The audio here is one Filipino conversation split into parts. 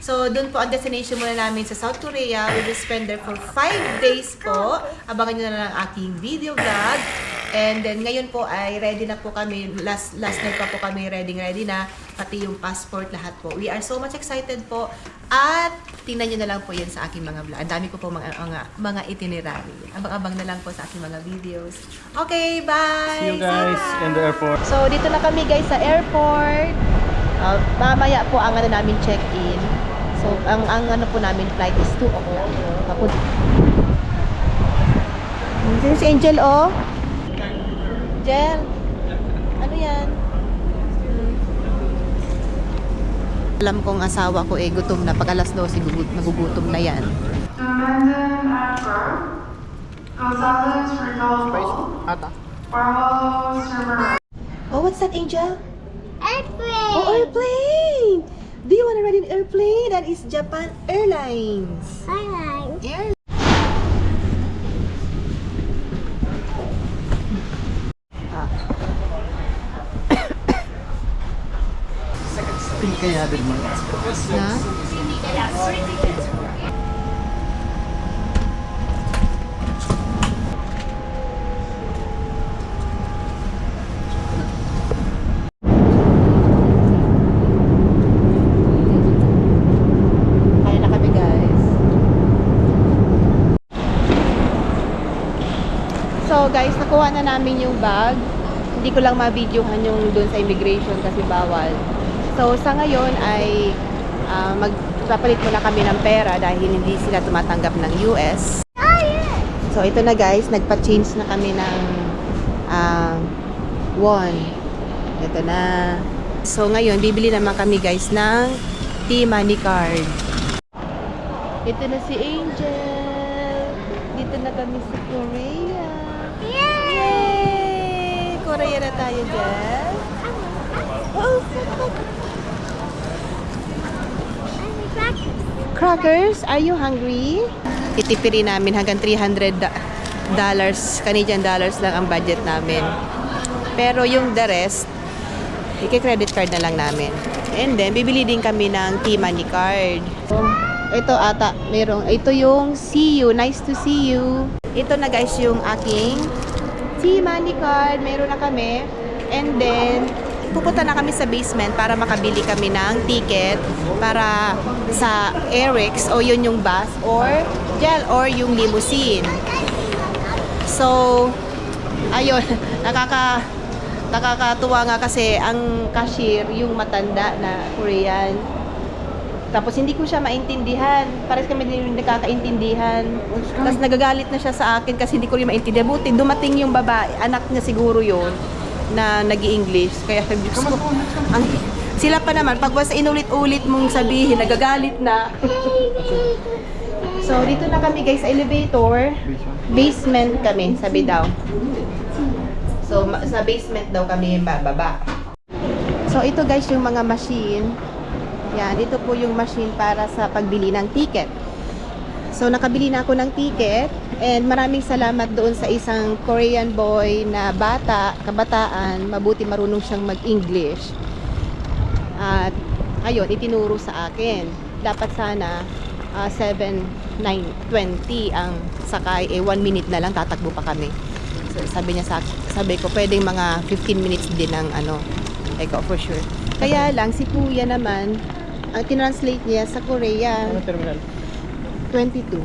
So, doon po ang destination muna namin sa South Korea. We will spend there for 5 days po. Abangan nyo na lang ang aking video vlog. And then, ngayon po ay ready na po kami. Last night pa po kami ready na. Pati yung passport, lahat po. We are so much excited po. At tingnan nyo na lang po yan sa aking mga vlog. Ang dami ko po mga itinerary. Abang-abang na lang po sa aking mga videos. Okay, bye! See you guys in the airport. So, dito na kami guys sa airport. Mamaya po ang namin check-in. So, ang ano po namin flight is 2 o'clock. This is Angel, oh. Angel. Ano yan? Alam kong asawa ko gutom na. Pag alas 12, nagugutom na yan. Demanding Ashburn, Gonzalez Rigaldo, Ata. Barlow Cervera. Oh, what's that, Angel? Airplane. Oh, airplane! Do you want to ride an airplane? That is Japan Airlines. Airline. Pink kaya din mo. Na? Kaya na kami, guys. So, guys, nakuha na namin yung bag. Hindi ko lang ma-videohan yung doon sa immigration kasi bawal. So, sa ngayon ay magpapalit muna kami ng pera dahil hindi sila tumatanggap ng US. So, ito na guys, nagpa-change na kami ng won. Ito na. So, ngayon, bibili naman kami guys ng T-Money card. Ito na si Angel. Dito na kami sa Korea. Yay! Korea na tayo dyan. Oh, crackers, are you hungry? Titipiri namin hanggang $300 Canadian dollars lang ang budget namin. Pero yung the rest, i-credit card na lang namin. And then, bibili din kami ng T-Money card. Ito ata, ito yung see you, nice to see you. Ito na guys yung aking T-Money card, meron na kami. And then, pupunta na kami sa basement para makabili kami ng ticket para sa Airix o yun yung bus or gel or yung limousine. So, ayun, nakakatuwa nga kasi ang cashier yung matanda na Korean. Tapos hindi ko siya maintindihan. Pares kami din nakakaintindihan. Tapos nagagalit na siya sa akin kasi hindi ko rin maintindihan. Buti dumating yung babae, anak niya siguro yun na nag-i-English. Kaya Diyos ko, sila pa naman, pag basta inulit-ulit mong sabihin, nagagalit na. So, dito na kami guys sa elevator. Basement kami, sabi daw. So, sa basement daw kami bababa. So, ito guys yung mga machine. Yan, dito po yung machine para sa pagbili ng ticket. So, nakabili na ako ng ticket. And maraming salamat doon sa isang Korean boy na kabataan, mabuti marunong siyang mag-English. At ayun, itinuro sa akin. Dapat sana 7:20 ang sakay, 1 minute na lang tatakbo pa kami. So, sabi ko, pwedeng mga 15 minutes din ang eko for sure. Kaya lang, si kuya naman, ang tinranslate niya sa Korea, Ano terminal? 22.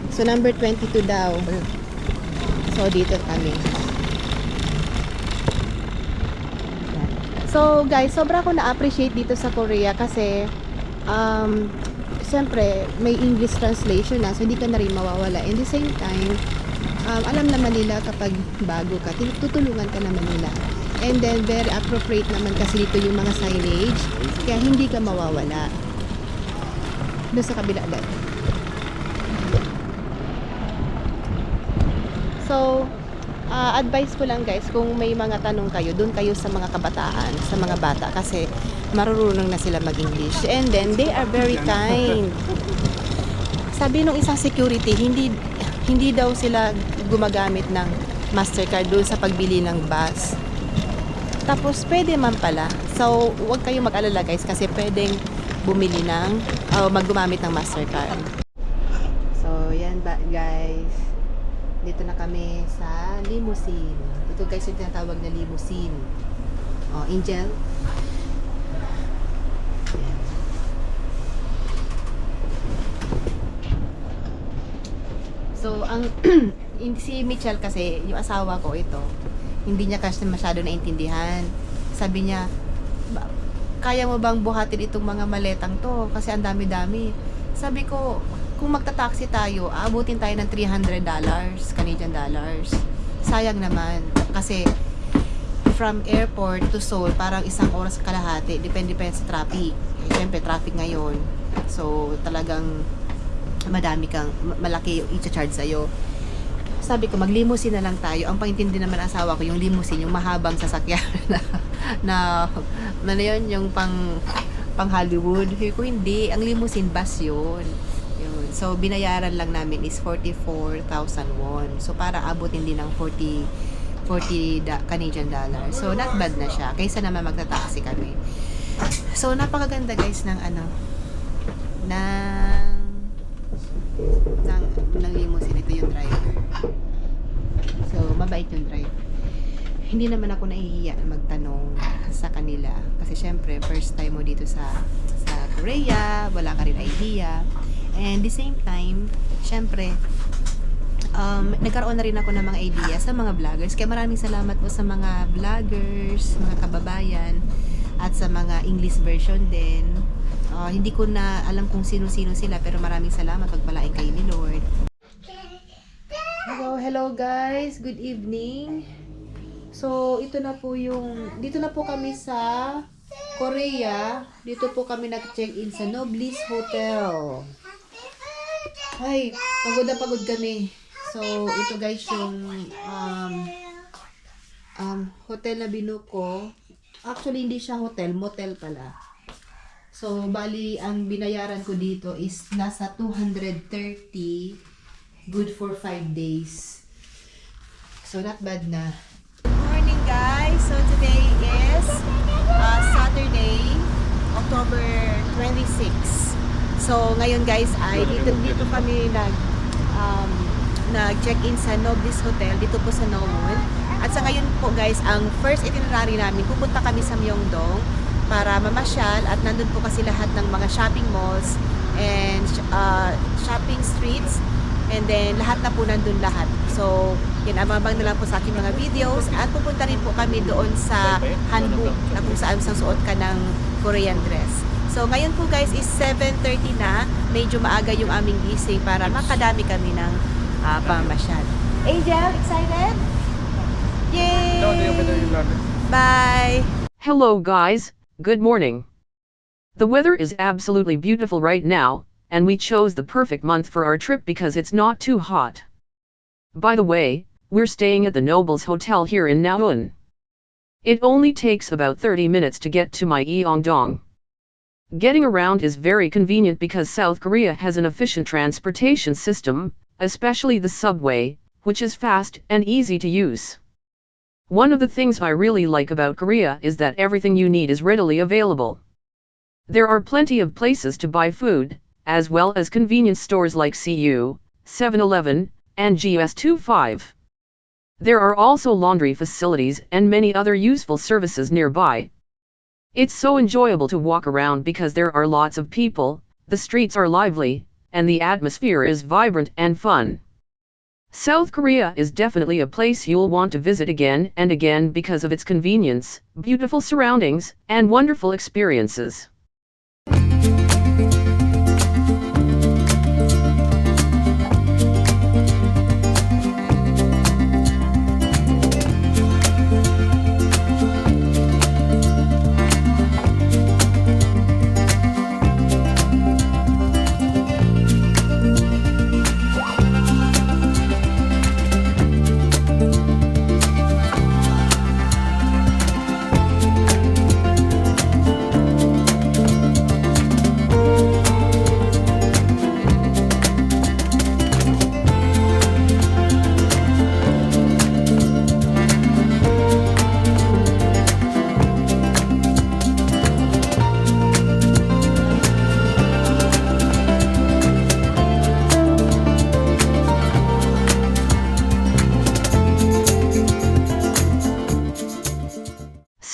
So, number 22 daw. So, dito kami. So, guys, sobra ko na-appreciate dito sa Korea kasi, siyempre, may English translation na, so hindi ka na rin mawawala. In the same time, alam naman nila kapag bago ka, tutulungan ka naman nila. And then, very appropriate naman kasi dito yung mga signage, kaya hindi ka mawawala. Doon sa kabila agad. So, advice ko lang guys, kung may mga tanong kayo, doon kayo sa mga kabataan, sa mga bata, kasi marurunong na sila mag-English. And then, they are very kind. Sabi nung isang security, hindi daw sila gumagamit ng Mastercard doon sa pagbili ng bus. Tapos, pwede man pala. So, huwag kayong mag-alala guys, kasi pwedeng bumili ng, maggumamit ng Mastercard. So, yan ba, guys. Dito na kami sa limousine. Ito guys yung tinatawag na limousine. Oh, Angel. Yan. So, ang si Mitchell kasi, yung asawa ko ito, hindi niya kasi masyado naintindihan. Sabi niya, kaya mo bang buhatin itong mga maletang to? Kasi ang dami-dami. Sabi ko, kung magta-taxi tayo, aabutin tayo ng $300, Canadian dollars. Sayang naman. Kasi, from airport to Seoul, parang 1 oras kalahati. Depende sa traffic. Siyempre, traffic ngayon. So, talagang madami kang, malaki yung i-charge sa'yo. Sabi ko, mag-limousine na lang tayo. Ang paintindi naman asawa ko, yung limousine, yung mahabang sasakyan na yun, yung pang Hollywood. Sabi ko, hindi. Ang limousine, bus yun. So, binayaran lang namin is 44,000 won. So, para abutin din ng 40 Canadian dollars. So, not bad na siya. Kaysa naman magta-taxi kami. So, napakaganda guys ng ng limousine. Ito yung driver. So, mabait yung driver. Hindi naman ako nahihiya na magtanong sa kanila. Kasi syempre, first time mo dito sa Korea, wala ka rin idea. And the same time, syempre, nagkaroon na rin ako ng mga idea sa mga vloggers. Kaya maraming salamat po sa mga vloggers, mga kababayan, at sa mga English version din. Hindi ko na alam kung sino-sino sila, pero maraming salamat. Pagpalain kayo ni Lord. Hello guys, good evening. So, ito na po dito na po kami sa Korea. Dito po kami nag-check-in sa Noblesse Hotel. Ay, pagod na pagod kami. So, ito guys yung hotel na binuko. Actually, hindi siya hotel, motel pala. So, bali, ang binayaran ko dito is nasa 230, good for 5 days. So, not bad na. Good morning guys! So, today is Saturday, October 26. So, ngayon guys ay dito kami nag-check-in sa Noblesse Hotel, dito po sa Nowon. At sa ngayon po guys, ang first itinerary namin, pupunta kami sa Myeongdong para mamasyal at nandun po kasi lahat ng mga shopping malls and shopping streets, and then lahat na po nandun lahat. So, yun, abang na lang po sa aking mga videos, at pupunta rin po kami doon sa Hanbok na kung saan susuot ka ng Korean dress. So, ngayon po guys is 7:30 na, medyo maaga yung aming gising para makadami kami ng pamasyal. Angel, excited? Yay! Bye! Hello guys, good morning. The weather is absolutely beautiful right now, and we chose the perfect month for our trip because it's not too hot. By the way, we're staying at the Nobles Hotel here in Nowon. It only takes about 30 minutes to get to Myeongdong. Getting around is very convenient because South Korea has an efficient transportation system, especially the subway, which is fast and easy to use. One of the things I really like about Korea is that everything you need is readily available. There are plenty of places to buy food, as well as convenience stores like CU, 7-Eleven, and GS25. There are also laundry facilities and many other useful services nearby. It's so enjoyable to walk around because there are lots of people, the streets are lively, and the atmosphere is vibrant and fun. South Korea is definitely a place you'll want to visit again and again because of its convenience, beautiful surroundings, and wonderful experiences.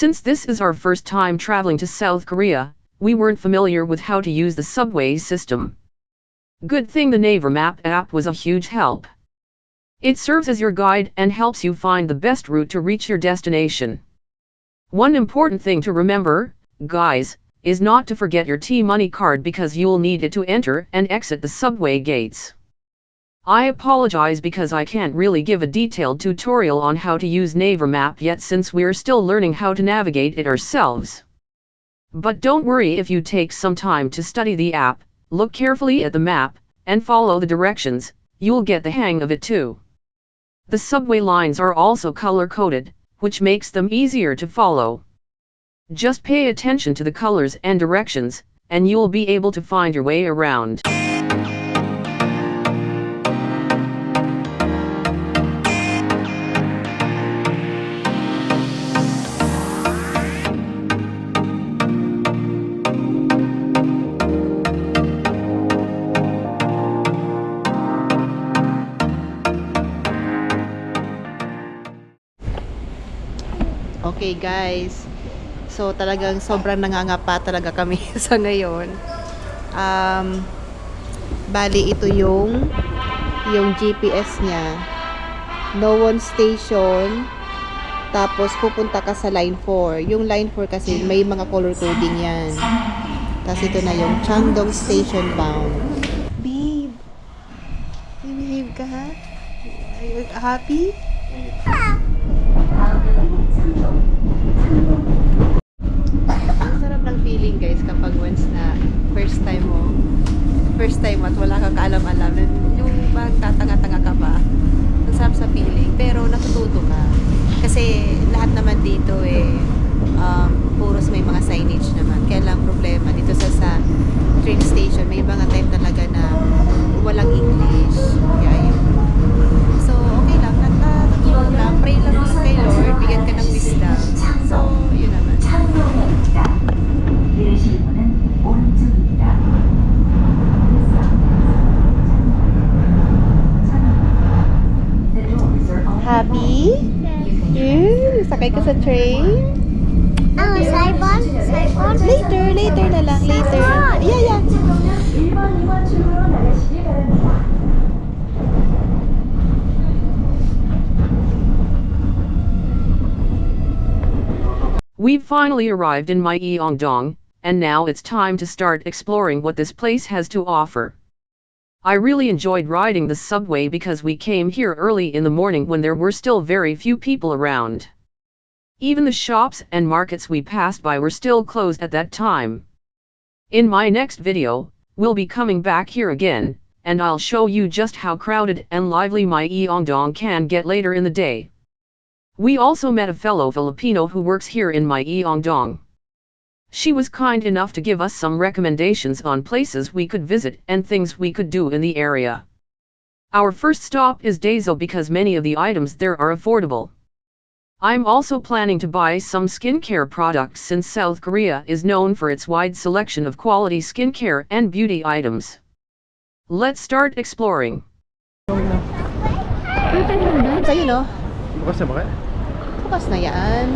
Since this is our first time traveling to South Korea, we weren't familiar with how to use the subway system. Good thing the Naver Map app was a huge help. It serves as your guide and helps you find the best route to reach your destination. One important thing to remember, guys, is not to forget your T-Money card because you'll need it to enter and exit the subway gates. I apologize because I can't really give a detailed tutorial on how to use Naver Map yet since we're still learning how to navigate it ourselves. But don't worry if you take some time to study the app, look carefully at the map, and follow the directions, you'll get the hang of it too. The subway lines are also color-coded, which makes them easier to follow. Just pay attention to the colors and directions, and you'll be able to find your way around. Okay guys, so talagang sobrang nangangapa talaga kami sa ngayon. Bali ito yung GPS niya. Nowon Station, tapos pupunta ka sa line 4. Yung line 4 kasi may mga color coding yan. Tapos ito na yung Changdong Station bound. Babe, may behave ka ha? Are you happy? Ang sarap ng feeling guys kapag once na first time at wala kang kaalam-alam, yung bang tatanga-tanga ka pa, ang sarap sa feeling, pero natututo ka kasi lahat naman dito puros may mga signage naman, kaya lang problema dito sa train station may mga time talaga na walang English, kaya yun. So okay lang, natutulong lang, pray lang kay Lord, bigyan ka ng wisdom. So yun naman. Happy? Sakay ka sa train? Saibon? Later na lang, later. Yeah. We've finally arrived in Myeongdong, and now it's time to start exploring what this place has to offer. I really enjoyed riding the subway because we came here early in the morning when there were still very few people around. Even the shops and markets we passed by were still closed at that time. In my next video, we'll be coming back here again, and I'll show you just how crowded and lively Myeongdong can get later in the day. We also met a fellow Filipino who works here in Myeongdong. She was kind enough to give us some recommendations on places we could visit and things we could do in the area. Our first stop is Daeso because many of the items there are affordable. I'm also planning to buy some skincare products since South Korea is known for its wide selection of quality skincare and beauty items. Let's start exploring. Sa'yo no? Bukas na ba kayo? Bukas na yan.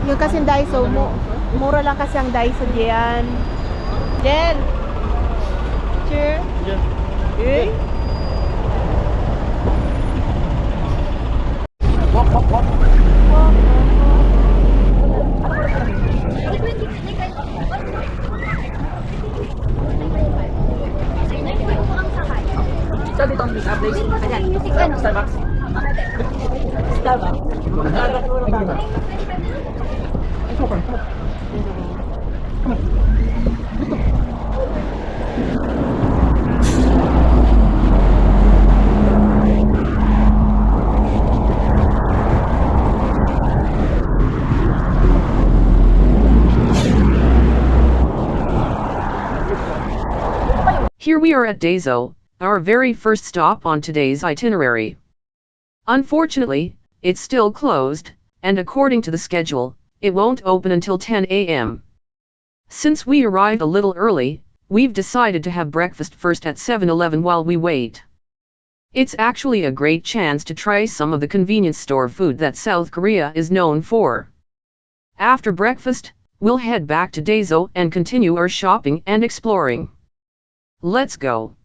Yung kasi Daiso, mura lang kasi ang Daiso diyan. Jen! Sure? Yeah. Eh? Walk. Here we are at Daeso, our very first stop on today's itinerary. Unfortunately, it's still closed, and according to the schedule, it won't open until 10 a.m. Since we arrived a little early, we've decided to have breakfast first at 7-Eleven while we wait. It's actually a great chance to try some of the convenience store food that South Korea is known for. After breakfast, we'll head back to Daeso and continue our shopping and exploring. Let's go.